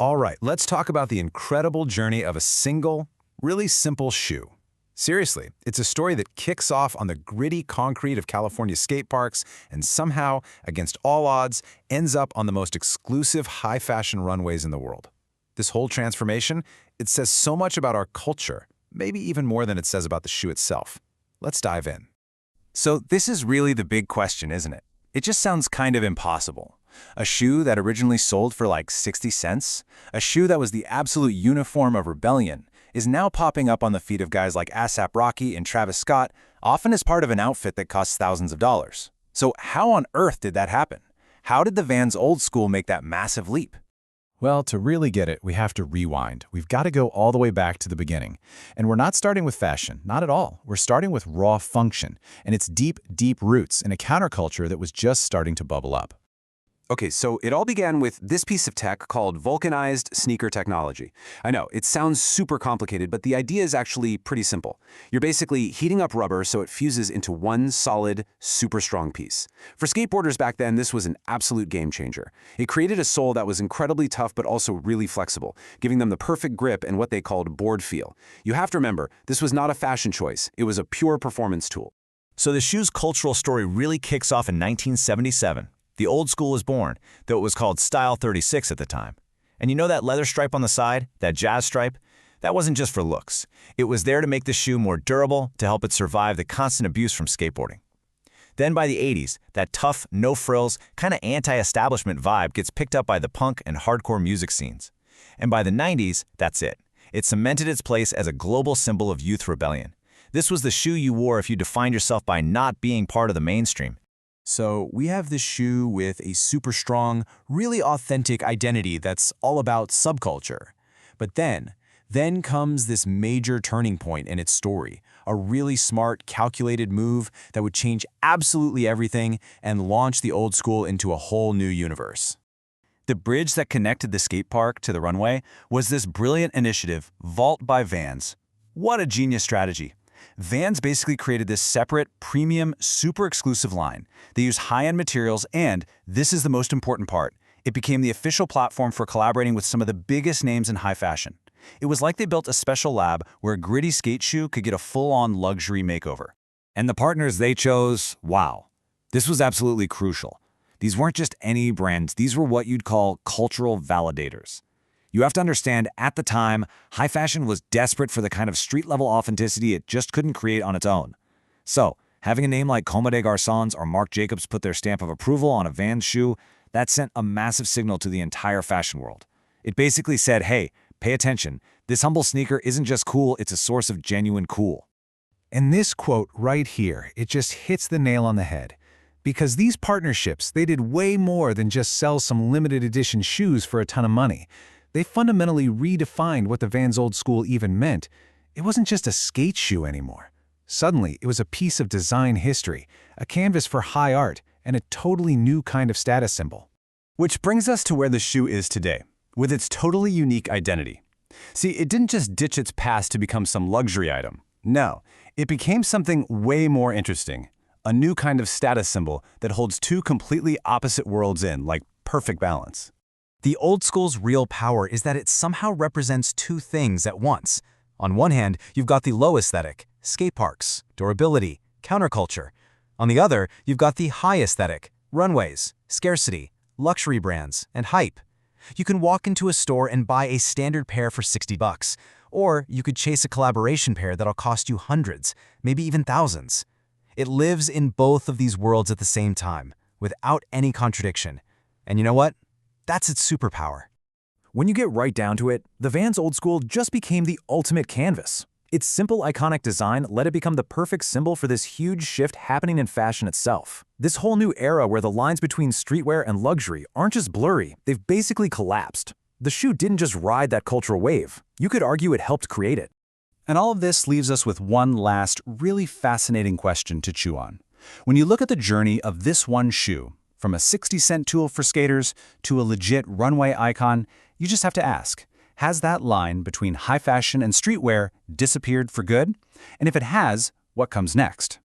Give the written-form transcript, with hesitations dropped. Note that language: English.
All right, let's talk about the incredible journey of a single, really simple shoe. Seriously, it's a story that kicks off on the gritty concrete of California skate parks and somehow, against all odds, ends up on the most exclusive high-fashion runways in the world. This whole transformation, it says so much about our culture, maybe even more than it says about the shoe itself. Let's dive in. So this is really the big question, isn't it? It just sounds kind of impossible. A shoe that originally sold for like 60 cents, a shoe that was the absolute uniform of rebellion, is now popping up on the feet of guys like A$AP Rocky and Travis Scott, often as part of an outfit that costs thousands of dollars. So how on earth did that happen? How did the Vans Old Skool make that massive leap? Well, to really get it, we have to rewind. We've got to go all the way back to the beginning. And we're not starting with fashion, not at all. We're starting with raw function and its deep, deep roots in a counterculture that was just starting to bubble up. Okay, so it all began with this piece of tech called Vulcanized sneaker technology. I know, it sounds super complicated, but the idea is actually pretty simple. You're basically heating up rubber so it fuses into one solid, super strong piece. For skateboarders back then, this was an absolute game changer. It created a sole that was incredibly tough but also really flexible, giving them the perfect grip and what they called board feel. You have to remember, this was not a fashion choice. It was a pure performance tool. So the shoe's cultural story really kicks off in 1977. The Old Skool was born, though it was called Style 36 at the time. And you know that leather stripe on the side, that jazz stripe? That wasn't just for looks. It was there to make the shoe more durable, to help it survive the constant abuse from skateboarding. Then by the 80s, that tough, no-frills, kind of anti-establishment vibe gets picked up by the punk and hardcore music scenes. And by the 90s, that's it. It cemented its place as a global symbol of youth rebellion. This was the shoe you wore if you defined yourself by not being part of the mainstream. So we have this shoe with a super strong, really authentic identity that's all about subculture. But then comes this major turning point in its story, a really smart, calculated move that would change absolutely everything and launch the Old Skool into a whole new universe. The bridge that connected the skate park to the runway was this brilliant initiative, Vault by Vans. What a genius strategy. Vans basically created this separate, premium, super exclusive line. They used high-end materials and, this is the most important part, it became the official platform for collaborating with some of the biggest names in high fashion. It was like they built a special lab where a gritty skate shoe could get a full-on luxury makeover. And the partners they chose, wow. This was absolutely crucial. These weren't just any brands, these were what you'd call cultural validators. You have to understand, at the time, high fashion was desperate for the kind of street-level authenticity it just couldn't create on its own. So, having a name like Comme des Garçons or Marc Jacobs put their stamp of approval on a Vans shoe, that sent a massive signal to the entire fashion world. It basically said, hey, pay attention, this humble sneaker isn't just cool, it's a source of genuine cool. And this quote right here, it just hits the nail on the head. Because these partnerships, they did way more than just sell some limited edition shoes for a ton of money. They fundamentally redefined what the Vans Old Skool even meant. It wasn't just a skate shoe anymore. Suddenly, it was a piece of design history, a canvas for high art, and a totally new kind of status symbol. Which brings us to where the shoe is today, with its totally unique identity. See, it didn't just ditch its past to become some luxury item. No, it became something way more interesting. A new kind of status symbol that holds two completely opposite worlds in, like perfect balance. The Old Skool's real power is that it somehow represents two things at once. On one hand, you've got the low aesthetic, skate parks, durability, counterculture. On the other, you've got the high aesthetic, runways, scarcity, luxury brands, and hype. You can walk into a store and buy a standard pair for $60, or you could chase a collaboration pair that'll cost you hundreds, maybe even thousands. It lives in both of these worlds at the same time, without any contradiction. And you know what? That's its superpower. When you get right down to it, the Vans Old Skool just became the ultimate canvas. Its simple, iconic design let it become the perfect symbol for this huge shift happening in fashion itself. This whole new era where the lines between streetwear and luxury aren't just blurry, they've basically collapsed. The shoe didn't just ride that cultural wave. You could argue it helped create it. And all of this leaves us with one last, really fascinating question to chew on. When you look at the journey of this one shoe, from a 60-cent tool for skaters to a legit runway icon, you just have to ask, has that line between high fashion and streetwear disappeared for good? And if it has, what comes next?